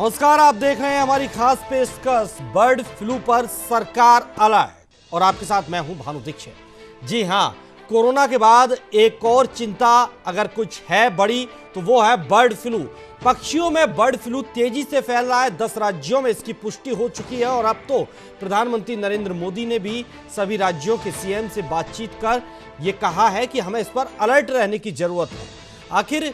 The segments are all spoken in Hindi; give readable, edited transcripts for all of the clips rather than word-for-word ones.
नमस्कार, आप देख रहे हैं हमारी खास पेशकश बर्ड फ्लू पर सरकार अलर्ट और आपके साथ मैं हूं भानु दीक्षित। जी हां, कोरोना के बाद एक और चिंता अगर कुछ है बड़ी तो वो है बर्ड फ्लू। पक्षियों में बर्ड फ्लू तेजी से फैल रहा है। 10 राज्यों में इसकी पुष्टि हो चुकी है और अब तो प्रधानमंत्री नरेंद्र मोदी ने भी सभी राज्यों के सीएम से बातचीत कर यह कहा है कि हमें इस पर अलर्ट रहने की जरूरत है। आखिर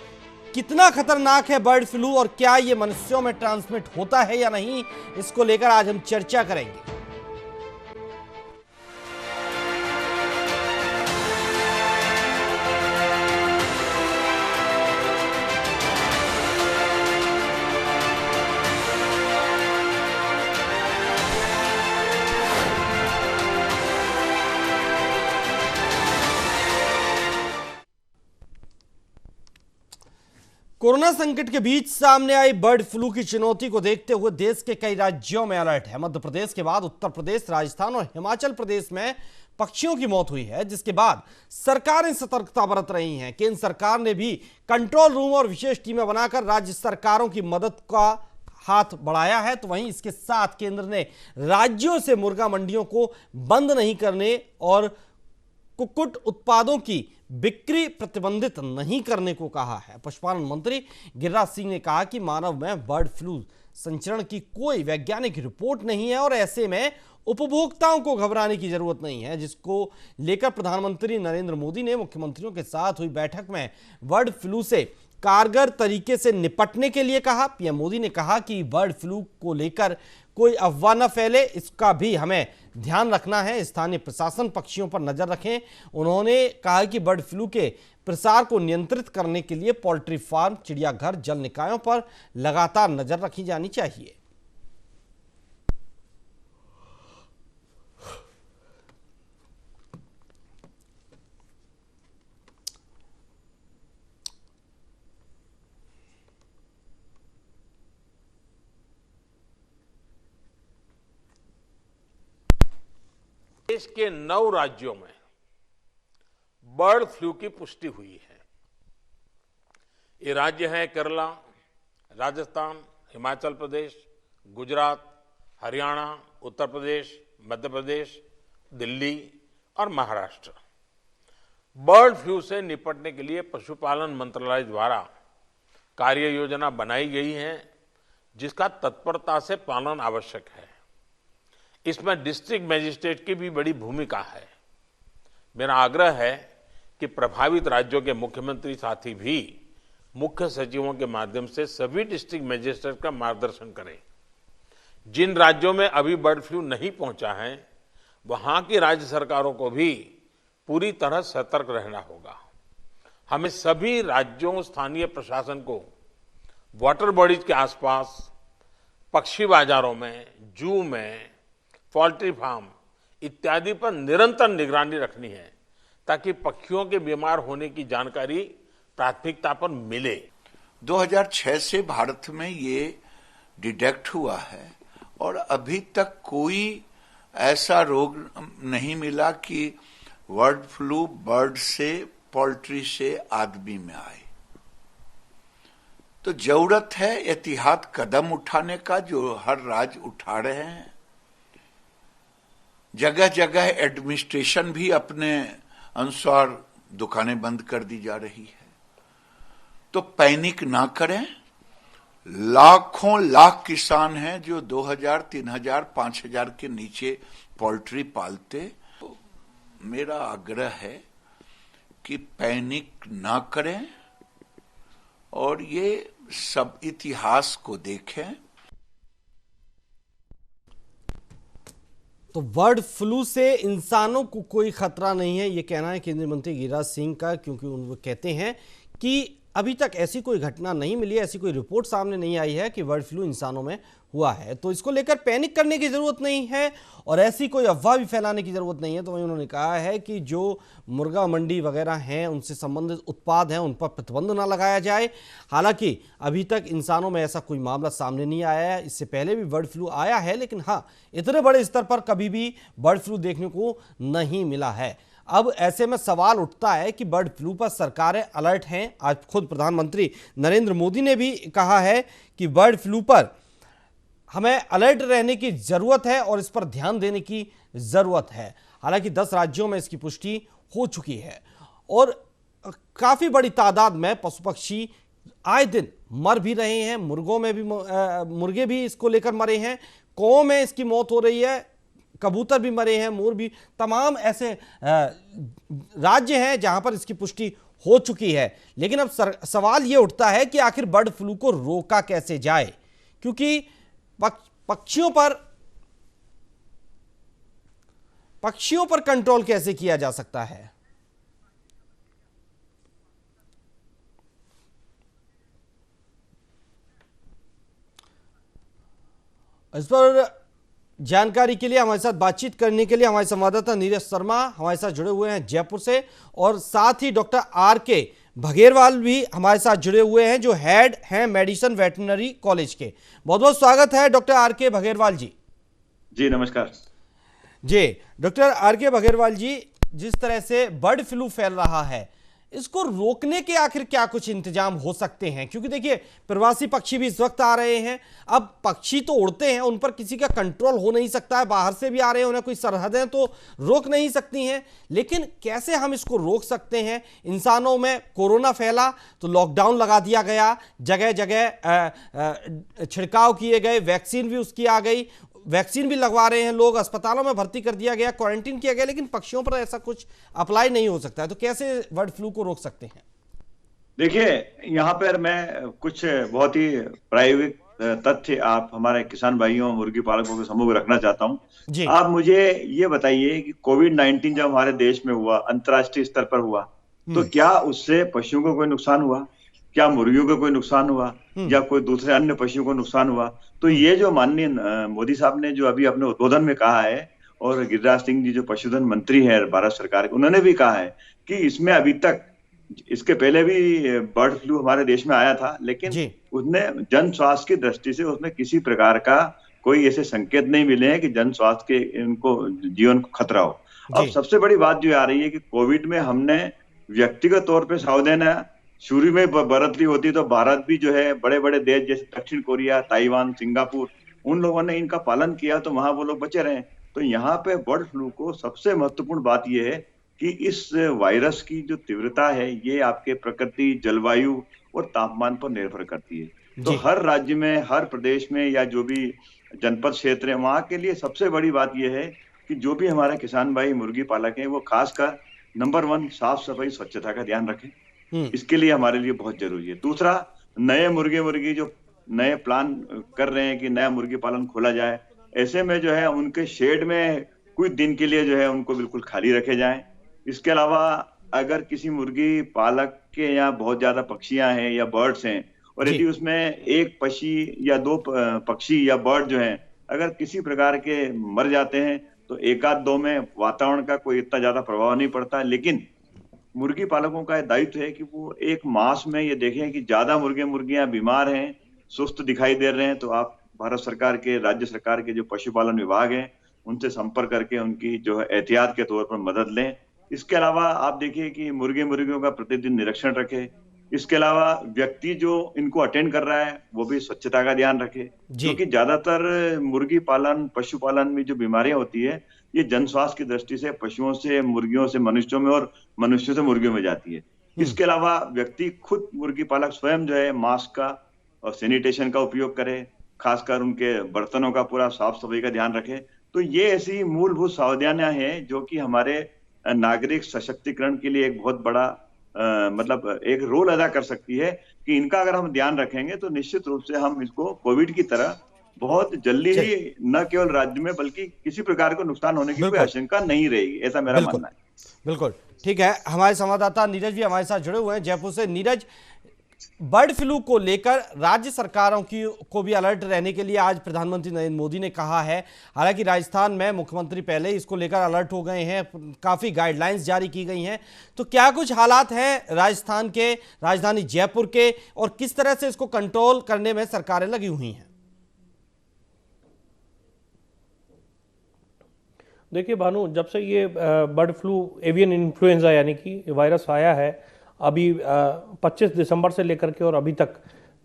कितना खतरनाक है बर्ड फ्लू और क्या ये मनुष्यों में ट्रांसमिट होता है या नहीं, इसको लेकर आज हम चर्चा करेंगे। कोरोना संकट के बीच सामने आई बर्ड फ्लू की चुनौती को देखते हुए देश के कई राज्यों में अलर्ट है। मध्य प्रदेश के बाद उत्तर प्रदेश, राजस्थान और हिमाचल प्रदेश में पक्षियों की मौत हुई है, जिसके बाद सरकारें सतर्कता बरत रही हैं। केंद्र सरकार ने भी कंट्रोल रूम और विशेष टीमें बनाकर राज्य सरकारों की मदद का हाथ बढ़ाया है। तो वहीं इसके साथ केंद्र ने राज्यों से मुर्गा मंडियों को बंद नहीं करने और कुक्कुट उत्पादों की बिक्री प्रतिबंधित नहीं करने को कहा है। पशुपालन मंत्री गिरिराज सिंह ने कहा कि मानव में बर्ड फ्लू संचरण की कोई वैज्ञानिक रिपोर्ट नहीं है और ऐसे में उपभोक्ताओं को घबराने की जरूरत नहीं है, जिसको लेकर प्रधानमंत्री नरेंद्र मोदी ने मुख्यमंत्रियों के साथ हुई बैठक में बर्ड फ्लू से कारगर तरीके से निपटने के लिए कहा। पीएम मोदी ने कहा कि बर्ड फ्लू को लेकर कोई अफवाह न फैले, इसका भी हमें ध्यान रखना है। स्थानीय प्रशासन पक्षियों पर नजर रखें। उन्होंने कहा कि बर्ड फ्लू के प्रसार को नियंत्रित करने के लिए पोल्ट्री फार्म, चिड़ियाघर, जल निकायों पर लगातार नजर रखी जानी चाहिए। देश के 9 राज्यों में बर्ड फ्लू की पुष्टि हुई है। ये राज्य हैं केरला, राजस्थान, हिमाचल प्रदेश, गुजरात, हरियाणा, उत्तर प्रदेश, मध्य प्रदेश, दिल्ली और महाराष्ट्र। बर्ड फ्लू से निपटने के लिए पशुपालन मंत्रालय द्वारा कार्य योजना बनाई गई है, जिसका तत्परता से पालन आवश्यक है। इसमें डिस्ट्रिक्ट मजिस्ट्रेट की भी बड़ी भूमिका है। मेरा आग्रह है कि प्रभावित राज्यों के मुख्यमंत्री साथी भी मुख्य सचिवों के माध्यम से सभी डिस्ट्रिक्ट मजिस्ट्रेट का मार्गदर्शन करें। जिन राज्यों में अभी बर्ड फ्लू नहीं पहुंचा है, वहां की राज्य सरकारों को भी पूरी तरह सतर्क रहना होगा। हमें सभी राज्यों, स्थानीय प्रशासन को वाटर बॉडीज के आसपास, पक्षी बाजारों में, जू में, पोल्ट्री फार्म इत्यादि पर निरंतर निगरानी रखनी है, ताकि पक्षियों के बीमार होने की जानकारी प्राथमिकता पर मिले। 2006 से भारत में ये डिटेक्ट हुआ है और अभी तक कोई ऐसा रोग नहीं मिला कि बर्ड फ्लू बर्ड से, पोल्ट्री से आदमी में आए। तो जरूरत है एहतियात कदम उठाने का, जो हर राज्य उठा रहे हैं। जगह जगह एडमिनिस्ट्रेशन भी अपने अनुसार दुकानें बंद कर दी जा रही है। तो पैनिक ना करें। लाखों लाख किसान हैं जो 2000, 3000, 5000 के नीचे पोल्ट्री पालते। तो मेरा आग्रह है कि पैनिक ना करें और ये सब इतिहास को देखें। तो बर्ड फ्लू से इंसानों को कोई खतरा नहीं है, यह कहना है केंद्रीय मंत्री गिरिराज सिंह का, क्योंकि वो कहते हैं कि अभी तक ऐसी कोई घटना नहीं मिली है, ऐसी कोई रिपोर्ट सामने नहीं आई है कि बर्ड फ्लू इंसानों में हुआ है। तो इसको लेकर पैनिक करने की जरूरत नहीं है और ऐसी कोई अफवाह भी फैलाने की जरूरत नहीं है। तो वहीं उन्होंने कहा है कि जो मुर्गा मंडी वगैरह हैं, उनसे संबंधित उत्पाद हैं, उन पर प्रतिबंध ना लगाया जाए। हालांकि अभी तक इंसानों में ऐसा कोई मामला सामने नहीं आया है। इससे पहले भी बर्ड फ्लू आया है, लेकिन हाँ, इतने बड़े स्तर पर कभी भी बर्ड फ्लू देखने को नहीं मिला है। अब ऐसे में सवाल उठता है कि बर्ड फ्लू पर सरकारें अलर्ट हैं। आज खुद प्रधानमंत्री नरेंद्र मोदी ने भी कहा है कि बर्ड फ्लू पर हमें अलर्ट रहने की जरूरत है और इस पर ध्यान देने की जरूरत है। हालांकि 10 राज्यों में इसकी पुष्टि हो चुकी है और काफी बड़ी तादाद में पशु पक्षी आए दिन मर भी रहे हैं। मुर्गों में भी मुर्गे भी इसको लेकर मरे हैं, कौओं में इसकी मौत हो रही है, कबूतर भी मरे हैं, मोर भी। तमाम ऐसे राज्य हैं जहां पर इसकी पुष्टि हो चुकी है। लेकिन अब सवाल यह उठता है कि आखिर बर्ड फ्लू को रोका कैसे जाए, क्योंकि पक्षियों पर कंट्रोल कैसे किया जा सकता है। इस पर जानकारी के लिए हमारे साथ बातचीत करने के लिए हमारे संवाददाता नीरज शर्मा हमारे साथ जुड़े हुए हैं जयपुर से, और साथ ही डॉक्टर आर.के. भगेरवाल भी हमारे साथ जुड़े हुए हैं जो हेड हैं मेडिसिन वेटरनरी कॉलेज के। बहुत बहुत स्वागत है डॉक्टर आर.के. भगेरवाल जी। जी नमस्कार जी डॉक्टर आर.के. भगेरवाल जी, जिस तरह से बर्ड फ्लू फैल रहा है, इसको रोकने के आखिर क्या कुछ इंतजाम हो सकते हैं? क्योंकि देखिए प्रवासी पक्षी भी इस वक्त आ रहे हैं। अब पक्षी तो उड़ते हैं, उन पर किसी का कंट्रोल हो नहीं सकता है, बाहर से भी आ रहे हैं, उन्हें कोई सरहदें तो रोक नहीं सकती हैं। लेकिन कैसे हम इसको रोक सकते हैं? इंसानों में कोरोना फैला तो लॉकडाउन लगा दिया गया, जगह जगह छिड़काव किए गए, वैक्सीन भी उसकी आ गई, वैक्सीन भी लगवा रहे हैं लोग, अस्पतालों में भर्ती कर दिया गया, क्वारंटीन किया गया, लेकिन पक्षियों पर ऐसा कुछ अप्लाई नहीं हो सकता है। तो कैसे बर्ड फ्लू को रोक सकते हैं? देखिए, यहाँ पर मैं कुछ बहुत ही प्रायोगिक तथ्य आप हमारे किसान भाइयों मुर्गी पालकों के समूह रखना चाहता हूँ। आप मुझे ये बताइए कि कोविड-19 जब हमारे देश में हुआ, अंतर्राष्ट्रीय स्तर पर हुआ, तो क्या उससे पशुओं को कोई नुकसान हुआ? क्या मुर्गियों को कोई नुकसान हुआ या कोई दूसरे अन्य पशुओं को नुकसान हुआ? तो ये जो माननीय मोदी साहब ने जो अभी अपने उद्बोधन में कहा है, और गिरिराज सिंह जी जो पशुधन मंत्री है भारत सरकार के, उन्होंने भी कहा है कि इसमें अभी तक, इसके पहले भी बर्ड फ्लू हमारे देश में आया था, लेकिन उसने जन स्वास्थ्य की दृष्टि से उसमें किसी प्रकार का कोई ऐसे संकेत नहीं मिले हैं कि जन स्वास्थ्य के इनको जीवन को खतरा हो। अब सबसे बड़ी बात जो आ रही है कि कोविड में हमने व्यक्तिगत तौर पर सावधानी शुरू में बरत ली होती तो भारत भी जो है, बड़े बड़े देश जैसे दक्षिण कोरिया, ताइवान, सिंगापुर, उन लोगों ने इनका पालन किया तो वहां वो लोग बचे रहे। तो यहाँ पे बर्ड फ्लू को सबसे महत्वपूर्ण बात यह है कि इस वायरस की जो तीव्रता है, ये आपके प्रकृति, जलवायु और तापमान पर निर्भर करती है। तो हर राज्य में, हर प्रदेश में या जो भी जनपद क्षेत्र है, वहां के लिए सबसे बड़ी बात यह है कि जो भी हमारे किसान भाई मुर्गी पालक हैं, वो खासकर नंबर 1 साफ सफाई स्वच्छता का ध्यान रखें। इसके लिए हमारे लिए बहुत जरूरी है। दूसरा, नए मुर्गी जो नए प्लान कर रहे हैं कि नया मुर्गी पालन खोला जाए, ऐसे में जो है उनके शेड में कुछ दिन के लिए जो है उनको बिल्कुल खाली रखे जाएं। इसके अलावा अगर किसी मुर्गी पालक के यहाँ बहुत ज्यादा पक्षियां हैं या बर्ड्स हैं, और यदि उसमें एक पक्षी या 2 पक्षी या बर्ड जो है अगर किसी प्रकार के मर जाते हैं, तो 1-2 में वातावरण का कोई इतना ज्यादा प्रभाव नहीं पड़ता। लेकिन मुर्गी पालकों का दायित्व है कि वो एक मास में ये देखें कि ज्यादा मुर्गियां बीमार हैं, सुस्त दिखाई दे रहे हैं, तो आप भारत सरकार के, राज्य सरकार के जो पशुपालन विभाग हैं, उनसे संपर्क करके उनकी जो है एहतियात के तौर पर मदद लें। इसके अलावा आप देखिए कि मुर्गियों का प्रतिदिन निरीक्षण रखें। इसके अलावा व्यक्ति जो इनको अटेंड कर रहा है, वो भी स्वच्छता का ध्यान रखे, क्योंकि ज्यादातर मुर्गी पालन, पशुपालन में जो बीमारियां होती है, ये जन स्वास्थ्य की दृष्टि से पशुओं से मुर्गियों से मनुष्यों में और मनुष्यों से मुर्गियों में जाती है। इसके अलावा व्यक्ति खुद, मुर्गी पालक स्वयं जो है मास्क का और सैनिटेशन का उपयोग करे, खासकर उनके बर्तनों का पूरा साफ सफाई का ध्यान रखे। तो ये ऐसी मूलभूत सावधानियां हैं जो कि हमारे नागरिक सशक्तिकरण के लिए एक बहुत बड़ा मतलब एक रोल अदा कर सकती है, कि इनका अगर हम ध्यान रखेंगे तो निश्चित रूप से हम इसको कोविड की तरह बहुत जल्दी ही न केवल राज्य में बल्कि किसी प्रकार को नुकसान होने की कोई आशंका नहीं रहेगी, ऐसा मेरा मानना है। बिल्कुल ठीक है। हमारे संवाददाता नीरज भी हमारे साथ जुड़े हुए हैं जयपुर से। नीरज, बर्ड फ्लू को लेकर राज्य सरकारों को भी अलर्ट रहने के लिए आज प्रधानमंत्री नरेंद्र मोदी ने कहा है। हालांकि राजस्थान में मुख्यमंत्री पहले इसको लेकर अलर्ट हो गए हैं, काफी गाइडलाइंस जारी की गई हैं। तो क्या कुछ हालात हैं राजस्थान के, राजधानी जयपुर के, और किस तरह से इसको कंट्रोल करने में सरकारें लगी हुई हैं? देखिए भानु, जब से ये बर्ड फ्लू, एवियन इन्फ्लुएंजा यानी कि वायरस आया है, अभी 25 दिसंबर से लेकर के और अभी तक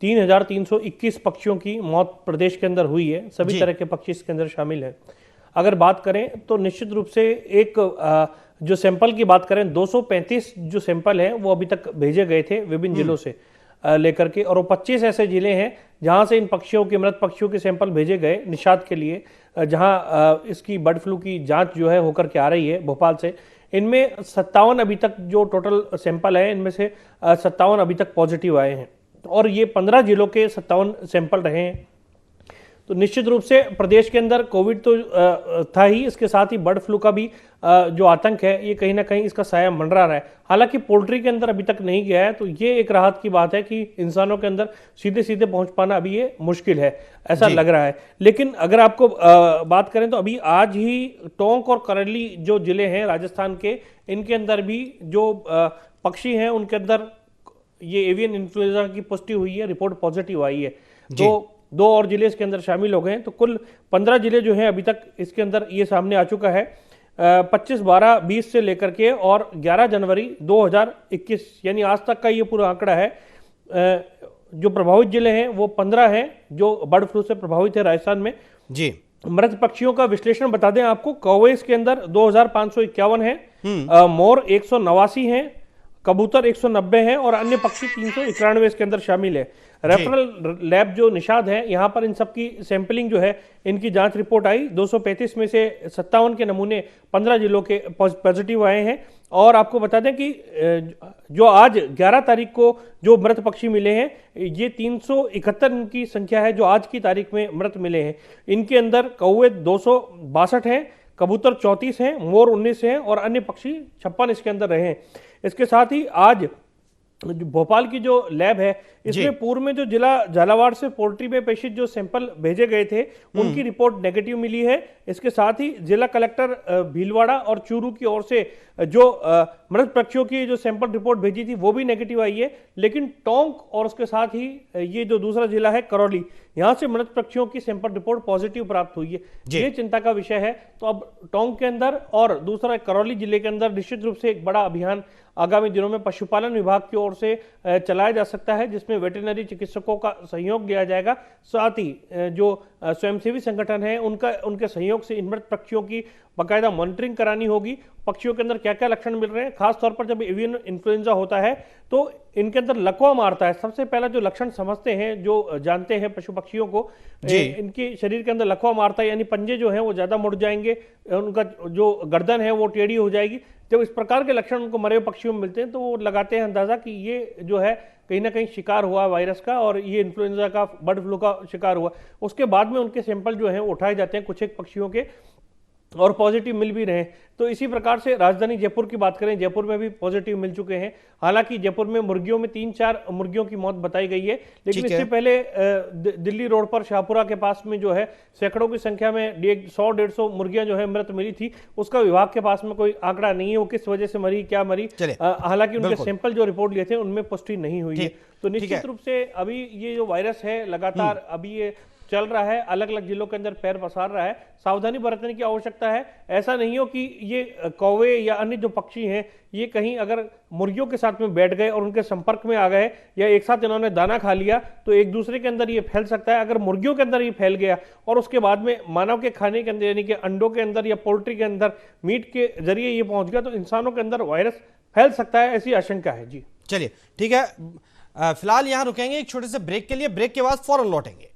3,321 पक्षियों की मौत प्रदेश के अंदर हुई है। सभी तरह के पक्षी इसके अंदर शामिल हैं। अगर बात करें तो निश्चित रूप से एक जो सैंपल की बात करें, 235 जो सैंपल हैं वो अभी तक भेजे गए थे विभिन्न जिलों से लेकर के, और वो 25 ऐसे जिले हैं जहां से इन पक्षियों के, मृत पक्षियों के सैंपल भेजे गए निषाद के लिए, जहां इसकी बर्ड फ्लू की जांच जो है होकर के आ रही है भोपाल से। इनमें 57 अभी तक जो टोटल सैंपल है, इनमें से 57 अभी तक पॉजिटिव आए हैं, और ये 15 जिलों के 57 सैंपल रहे हैं। तो निश्चित रूप से प्रदेश के अंदर कोविड तो था ही, इसके साथ ही बर्ड फ्लू का भी जो आतंक है ये कहीं ना कहीं इसका साया मंडरा रहा है। हालांकि पोल्ट्री के अंदर अभी तक नहीं गया है, तो ये एक राहत की बात है कि इंसानों के अंदर सीधे सीधे पहुंच पाना अभी ये मुश्किल है, ऐसा लग रहा है। लेकिन अगर आपको बात करें तो अभी आज ही टोंक और करौली जो जिले हैं राजस्थान के, इनके अंदर भी जो पक्षी हैं उनके अंदर ये एवियन इन्फ्लुएंजा की पुष्टि हुई है, रिपोर्ट पॉजिटिव आई है। तो 2 और जिले इसके अंदर शामिल हो गए हैं, तो कुल 15 जिले जो हैं अभी तक इसके अंदर ये सामने आ चुका है। 25, 12, 20 से लेकर के और 11 जनवरी 2021 यानी आज तक का ये पूरा आंकड़ा है। जो प्रभावित जिले हैं वो 15 हैं जो बर्ड फ्लू से प्रभावित है राजस्थान में जी। मृत पक्षियों का विश्लेषण बता दें आपको, कौवे इसके अंदर 2551 है, मोर 189 हैं, कबूतर 190 हैं और अन्य पक्षी 391 इसके अंदर शामिल है। रेफरल लैब जो निषाद है, यहाँ पर इन सब की सैंपलिंग जो है, इनकी जांच रिपोर्ट आई। 235 में से 57 के नमूने 15 जिलों के पॉजिटिव आए हैं। और आपको बता दें कि जो आज 11 तारीख को जो मृत पक्षी मिले हैं, ये 371 की संख्या है जो आज की तारीख में मृत मिले हैं। इनके अंदर कौवे 262 हैं, कबूतर 34 हैं, मोर 19 हैं और अन्य पक्षी 56 इसके अंदर रहे हैं। इसके साथ ही आज भोपाल की जो लैब है, इसमें पूर्व में जो जिला झालावाड़ से पोल्ट्री में प्रेषित जो सैंपल भेजे गए थे, उनकी रिपोर्ट नेगेटिव मिली है। इसके साथ ही जिला कलेक्टर भीलवाड़ा और चूरू की ओर से जो मृत पक्षियों की जो सैंपल रिपोर्ट भेजी थी वो भी नेगेटिव आई है। लेकिन टोंक और उसके साथ ही ये जो दूसरा जिला है करौली, यहां से मृत पक्षियों की सैंपल रिपोर्ट पॉजिटिव प्राप्त हुई है। ये चिंता का विषय है। तो अब टोंक के अंदर और दूसरा करौली जिले के अंदर निश्चित रूप से एक बड़ा अभियान आगामी दिनों में पशुपालन विभाग की ओर से चलाया जा सकता है, जिसमें वेटरनरी चिकित्सकों का सहयोग लिया जाएगा। साथ ही जो स्वयंसेवी संगठन है उनके सहयोग से इन मृत पक्षियों की बाकायदा मॉनिटरिंग करानी होगी। पक्षियों के अंदर क्या क्या लक्षण मिल रहे हैं, खासतौर पर जब एवियन इन्फ्लुएंजा होता है तो इनके अंदर लकवा मारता है। सबसे पहला जो लक्षण समझते हैं, जो जानते हैं पशु पक्षियों को, इनके शरीर के अंदर लकवा मारता है, यानी पंजे जो हैं वो ज्यादा मुड़ जाएंगे, उनका जो गर्दन है वो टेढ़ी हो जाएगी। जब इस प्रकार के लक्षण उनको मरे हुए पक्षियों में मिलते हैं तो वो लगाते हैं अंदाजा कि ये जो है कहीं ना कहीं शिकार हुआ वायरस का और ये इन्फ्लुएंजा का, बर्ड फ्लू का शिकार हुआ। उसके बाद में उनके सैंपल जो हैं उठाए जाते हैं कुछ एक पक्षियों के, और पॉजिटिव मिल भी रहे हैं। तो इसी प्रकार से राजधानी जयपुर की बात करें, जयपुर में भी पॉजिटिव मिल चुके हैं। हालांकि जयपुर में मुर्गियों में 3-4 मुर्गियों की मौत बताई गई है, लेकिन इससे पहले दिल्ली रोड पर शाहपुरा के पास में जो है सैकड़ों की संख्या में 100-150 मुर्गियां जो है मृत मिली थी। उसका विभाग के पास में कोई आंकड़ा नहीं है, वो किस वजह से मरी, क्या मरी। हालांकि उनके सैंपल जो रिपोर्ट लिए थे उनमें पुष्टि नहीं हुई है। तो निश्चित रूप से अभी ये जो वायरस है लगातार अभी ये चल रहा है, अलग अलग जिलों के अंदर पैर पसार रहा है। सावधानी बरतने की आवश्यकता है। ऐसा नहीं हो कि ये कौवे या अन्य जो पक्षी हैं ये कहीं अगर मुर्गियों के साथ में बैठ गए और उनके संपर्क में आ गए या एक साथ इन्होंने दाना खा लिया तो एक दूसरे के अंदर ये फैल सकता है। अगर मुर्गियों के अंदर ये फैल गया और उसके बाद में मानव के खाने के अंदर यानी कि अंडों के अंदर या पोल्ट्री के अंदर मीट के जरिए ये पहुंच गया तो इंसानों के अंदर वायरस फैल सकता है, ऐसी आशंका है। जी चलिए ठीक है, फिलहाल यहां रुकेंगे एक छोटे से ब्रेक के लिए। ब्रेक के बाद फौरन लौटेंगे।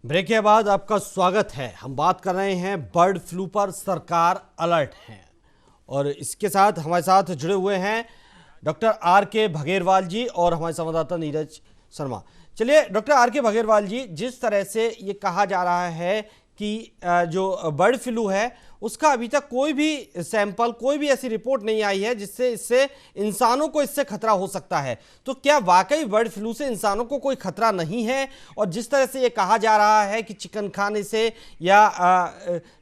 ब्रेक के बाद आपका स्वागत है। हम बात कर रहे हैं बर्ड फ्लू पर सरकार अलर्ट है, और इसके साथ हमारे साथ जुड़े हुए हैं डॉक्टर आर.के. भगेरवाल जी और हमारे संवाददाता नीरज शर्मा। चलिए डॉक्टर आर.के. भगेरवाल जी, जिस तरह से ये कहा जा रहा है कि जो बर्ड फ्लू है उसका अभी तक कोई भी सैंपल, कोई भी ऐसी रिपोर्ट नहीं आई है जिससे इससे इंसानों को इससे खतरा हो सकता है। तो क्या वाकई बर्ड फ्लू से इंसानों को कोई खतरा नहीं है? और जिस तरह से ये कहा जा रहा है कि चिकन खाने से या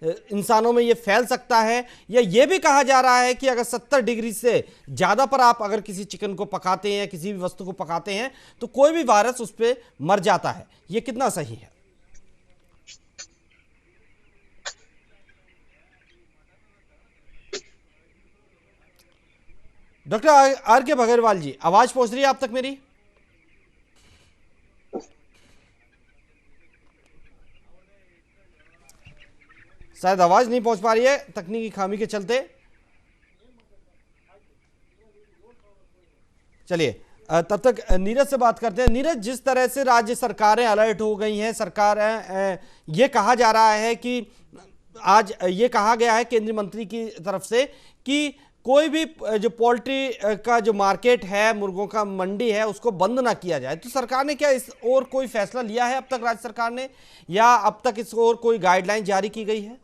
इंसानों में ये फैल सकता है, या ये भी कहा जा रहा है कि अगर 70 डिग्री से ज़्यादा पर आप अगर किसी चिकन को पकाते हैं, किसी भी वस्तु को पकाते हैं, तो कोई भी वायरस उस पर मर जाता है, ये कितना सही है? डॉक्टर आर के बघेरवाल जी, आवाज पहुंच रही है आप तक मेरी? शायद आवाज नहीं पहुंच पा रही है तकनीकी खामी के चलते। चलिए तब तक नीरज से बात करते हैं। नीरज, जिस तरह से राज्य सरकारें अलर्ट हो गई हैं, सरकार ये कहा जा रहा है कि आज ये कहा गया है केंद्रीय मंत्री की तरफ से कि कोई भी जो पोल्ट्री का जो मार्केट है, मुर्गों का मंडी है, उसको बंद ना किया जाए। तो सरकार ने क्या इस और कोई फैसला लिया है अब तक राज्य सरकार ने, या अब तक इस और कोई गाइडलाइन जारी की गई है?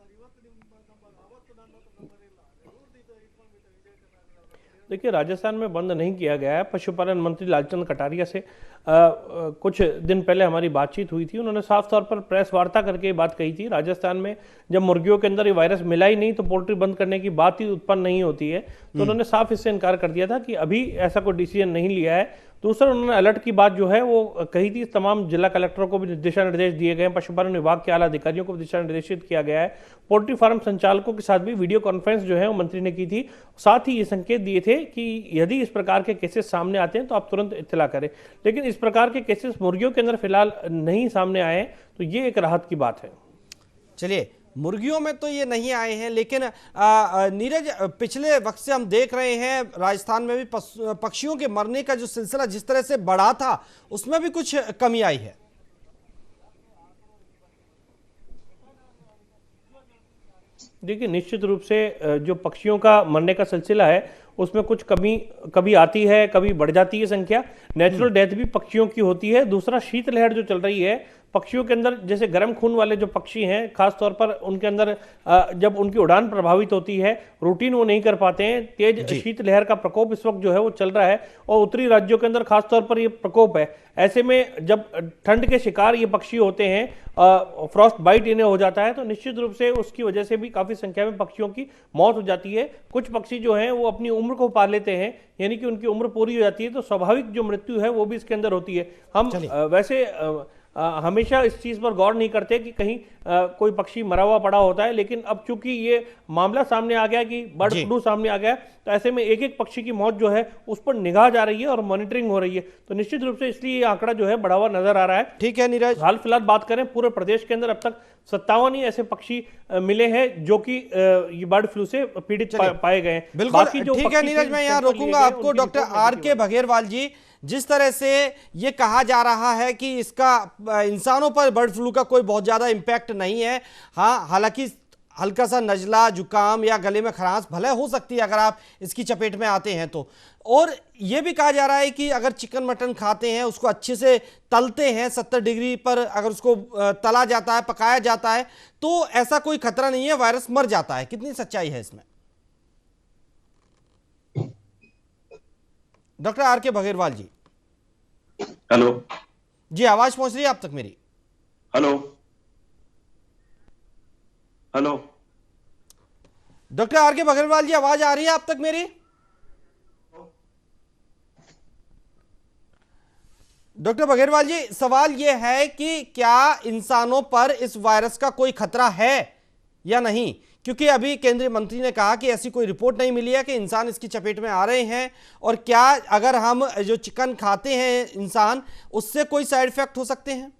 देखिए, राजस्थान में बंद नहीं किया गया है। पशुपालन मंत्री लालचंद कटारिया से कुछ दिन पहले हमारी बातचीत हुई थी। उन्होंने साफ तौर पर प्रेस वार्ता करके बात कही थी, राजस्थान में जब मुर्गियों के अंदर ये वायरस मिला ही नहीं तो पोल्ट्री बंद करने की बात ही उत्पन्न नहीं होती है। तो उन्होंने साफ इससे इनकार कर दिया था कि अभी ऐसा कोई डिसीजन नहीं लिया है। दूसरा, उन्होंने अलर्ट की बात जो है वो कही थी। तमाम जिला कलेक्टरों को भी दिशा निर्देश दिए गए हैं, पशुपालन विभाग के आला अधिकारियों को भी दिशा निर्देशित किया गया है। पोल्ट्री फार्म संचालकों के साथ भी वीडियो कॉन्फ्रेंस जो है वो मंत्री ने की थी। साथ ही ये संकेत दिए थे कि यदि इस प्रकार के केसेस सामने आते हैं तो आप तुरंत इत्तला करें। लेकिन इस प्रकार के केसेस मुर्गियों के अंदर फिलहाल नहीं सामने आए, तो ये एक राहत की बात है। चलिए, मुर्गियों में तो ये नहीं आए हैं, लेकिन नीरज, पिछले वक्त से हम देख रहे हैं राजस्थान में भी पक्षियों के मरने का जो सिलसिला जिस तरह से बढ़ा था, उसमें भी कुछ कमी आई है। देखिए, निश्चित रूप से जो पक्षियों का मरने का सिलसिला है उसमें कुछ कमी कभी आती है, कभी बढ़ जाती है संख्या। नेचुरल डेथ भी पक्षियों की होती है। दूसरा, शीतलहर जो चल रही है पक्षियों के अंदर, जैसे गर्म खून वाले जो पक्षी हैं, खासतौर पर उनके अंदर जब उनकी उड़ान प्रभावित होती है, रूटीन वो नहीं कर पाते हैं। तेज शीतलहर का प्रकोप इस वक्त जो है वो चल रहा है और उत्तरी राज्यों के अंदर खासतौर पर ये प्रकोप है। ऐसे में जब ठंड के शिकार ये पक्षी होते हैं, फ्रॉस्ट बाइट इन्हें हो जाता है, तो निश्चित रूप से उसकी वजह से भी काफी संख्या में पक्षियों की मौत हो जाती है। कुछ पक्षी जो हैं वो अपनी उम्र को पा लेते हैं, यानी कि उनकी उम्र पूरी हो जाती है, तो स्वाभाविक जो मृत्यु है वो भी इसके अंदर होती है। हम वैसे हमेशा इस चीज पर गौर नहीं करते कि कहीं कोई पक्षी मरा हुआ पड़ा होता है, लेकिन अब चूंकि ये मामला सामने आ गया कि बर्ड फ्लू सामने आ गया, तो ऐसे में एक एक पक्षी की मौत जो है उस पर निगाह जा रही है और मॉनिटरिंग हो रही है। तो निश्चित रूप से इसलिए ये आंकड़ा जो है बढ़ा हुआ नजर आ रहा है। ठीक है नीरज, हाल फिलहाल बात करें, पूरे प्रदेश के अंदर अब तक 57 ही ऐसे पक्षी मिले हैं जो कि ये बर्ड फ्लू से पीड़ित पाए गए हैं। बिल्कुल ठीक है नीरज, मैं यहाँ रोकूंगा आपको। डॉक्टर आर के बघेरवाल जी, जिस तरह से ये कहा जा रहा है कि इसका इंसानों पर बर्ड फ्लू का कोई बहुत ज्यादा इंपैक्ट नहीं है, हाँ, हालांकि हल्का सा नजला, जुकाम या गले में खरांश भले हो सकती है अगर आप इसकी चपेट में आते हैं तो। और यह भी कहा जा रहा है कि अगर चिकन मटन खाते हैं, उसको अच्छे से तलते हैं, 70 डिग्री पर अगर उसको तला जाता है, पकाया जाता है, तो ऐसा कोई खतरा नहीं है, वायरस मर जाता है। कितनी सच्चाई है इसमें? डॉक्टर आर के बघेरवाल जी। हेलो जी, आवाज पहुंच रही है आप तक मेरी? हेलो हेलो डॉक्टर आर के बघेरवाल जी, आवाज आ रही है आप तक मेरी? डॉक्टर बघेरवाल जी, सवाल यह है कि क्या इंसानों पर इस वायरस का कोई खतरा है या नहीं? क्योंकि अभी केंद्रीय मंत्री ने कहा कि ऐसी कोई रिपोर्ट नहीं मिली है कि इंसान इसकी चपेट में आ रहे हैं। और क्या अगर हम जो चिकन खाते हैं इंसान, उससे कोई साइड इफेक्ट हो सकते हैं?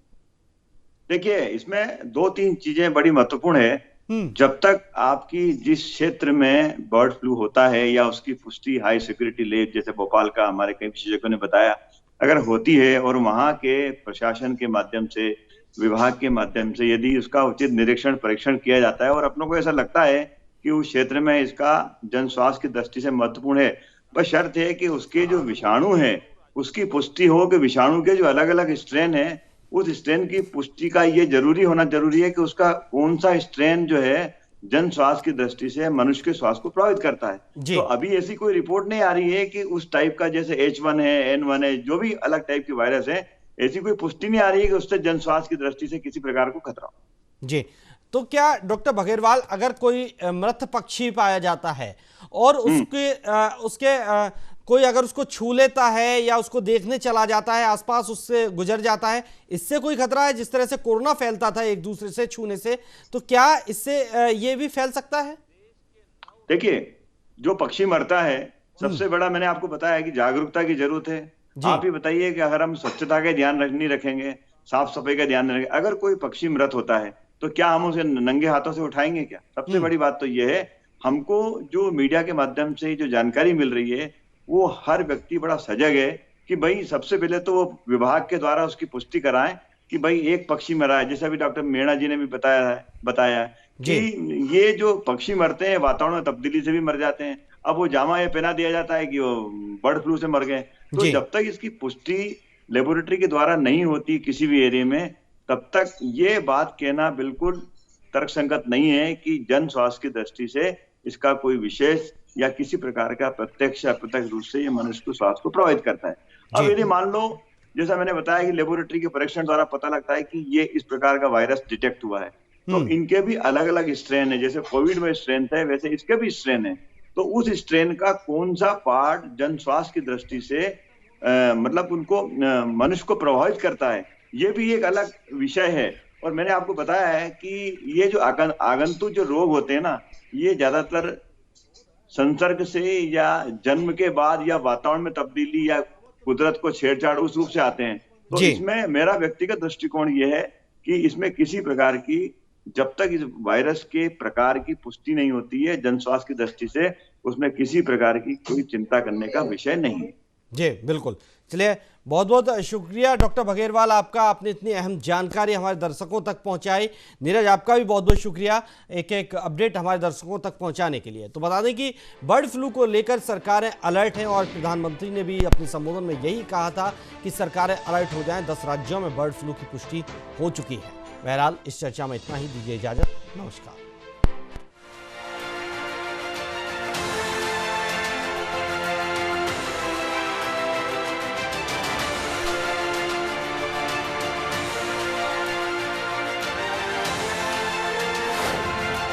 देखिए, इसमें 2-3 चीजें बड़ी महत्वपूर्ण है। जब तक आपकी जिस क्षेत्र में बर्ड फ्लू होता है या उसकी पुष्टि हाई सिक्योरिटी लैब जैसे भोपाल का हमारे कई विशेषज्ञों ने बताया, अगर होती है और वहां के प्रशासन के माध्यम से, विभाग के माध्यम से यदि उसका उचित निरीक्षण परीक्षण किया जाता है और अपनों को ऐसा लगता है कि उस क्षेत्र में इसका जन स्वास्थ्य की दृष्टि से महत्वपूर्ण है, बस शर्त है कि उसके जो विषाणु है उसकी पुष्टि हो कि विषाणु के जो अलग अलग स्ट्रेन है, उस स्ट्रेन की पुष्टि का ये जरूरी होना जरूरी है कि उसका कौन सा स्ट्रेन जो है जन स्वास्थ्य की दृष्टि से मनुष्य के स्वास्थ्य को प्रभावित करता है। जी। तो अभी ऐसी कोई रिपोर्ट नहीं आ रही है कि उस टाइप का, जैसे H1 है, N1 है, जो भी अलग टाइप की वायरस है, ऐसी कोई पुष्टि नहीं आ रही है कि उससे जन स्वास्थ्य की दृष्टि से किसी प्रकार को खतरा हो। जी, तो क्या डॉक्टर बघेलवाल, अगर कोई मृत पक्षी पाया जाता है और उसके कोई अगर उसको छू लेता है या उसको देखने चला जाता है, आसपास उससे गुजर जाता है, इससे कोई खतरा है? जिस तरह से कोरोना फैलता था एक दूसरे से छूने से, तो क्या इससे ये भी फैल सकता है? देखिए, जो पक्षी मरता है, सबसे बड़ा मैंने आपको बताया कि जागरूकता की जरूरत है। आप ही बताइए कि अगर हम स्वच्छता का ध्यान नहीं रखेंगे, साफ सफाई का ध्यान नहीं रखेंगे, अगर कोई पक्षी मृत होता है तो क्या हम उसे नंगे हाथों से उठाएंगे क्या? सबसे बड़ी बात तो यह है, हमको जो मीडिया के माध्यम से जो जानकारी मिल रही है, वो हर व्यक्ति बड़ा सजग है कि भाई सबसे पहले तो वो विभाग के द्वारा उसकी पुष्टि कराएं कि भाई एक पक्षी मरा है। जैसे अभी डॉक्टर मीणा जी ने भी बताया कि ये जो पक्षी मरते हैं वातावरण में तब्दीली से भी मर जाते हैं। अब वो जामा ये पहना दिया जाता है कि वो बर्ड फ्लू से मर गए। तो जब तक इसकी पुष्टि लेबोरेटरी के द्वारा नहीं होती किसी भी एरिया में, तब तक ये बात कहना बिल्कुल तर्कसंगत नहीं है कि जन स्वास्थ्य की दृष्टि से इसका कोई विशेष या किसी प्रकार का प्रत्यक्ष या अप्रत्यक्ष रूप से ये मनुष्य को स्वास्थ्य को प्रभावित करता है। अब यदि मान लो, जैसा मैंने बताया कि लेबोरेटरी के परीक्षण द्वारा पता लगता है कि ये इस प्रकार का वायरस डिटेक्ट हुआ है, तो इनके भी अलग अलग स्ट्रेन है। जैसे कोविड में स्ट्रेन थे, वैसे इसके भी स्ट्रेन है। तो उस स्ट्रेन का कौन सा पार्ट जन स्वास्थ्य की दृष्टि से मतलब उनको मनुष्य को प्रभावित करता है, ये भी एक अलग विषय है। और मैंने आपको बताया है कि ये जो आगंतुक जो रोग होते हैं ना, ये ज्यादातर संसर्ग से या जन्म के बाद या वातावरण में तब्दीली या कुदरत को छेड़छाड़ उस रूप से आते हैं। तो इसमें मेरा व्यक्तिगत दृष्टिकोण ये है कि इसमें किसी प्रकार की, जब तक इस वायरस के प्रकार की पुष्टि नहीं होती है जन स्वास्थ्य की दृष्टि से, उसमें किसी प्रकार की कोई चिंता करने का विषय नहीं है। जी बिल्कुल। चलिए, बहुत बहुत शुक्रिया डॉक्टर बघेलवाल, आपका आपने इतनी अहम जानकारी हमारे दर्शकों तक पहुंचाई। नीरज, आपका भी बहुत बहुत शुक्रिया एक एक अपडेट हमारे दर्शकों तक पहुंचाने के लिए। तो बता दें कि बर्ड फ्लू को लेकर सरकारें अलर्ट हैं और प्रधानमंत्री ने भी अपने संबोधन में यही कहा था कि सरकारें अलर्ट हो जाएं। 10 राज्यों में बर्ड फ्लू की पुष्टि हो चुकी है। बहरहाल इस चर्चा में इतना ही, दीजिए इजाजत, नमस्कार।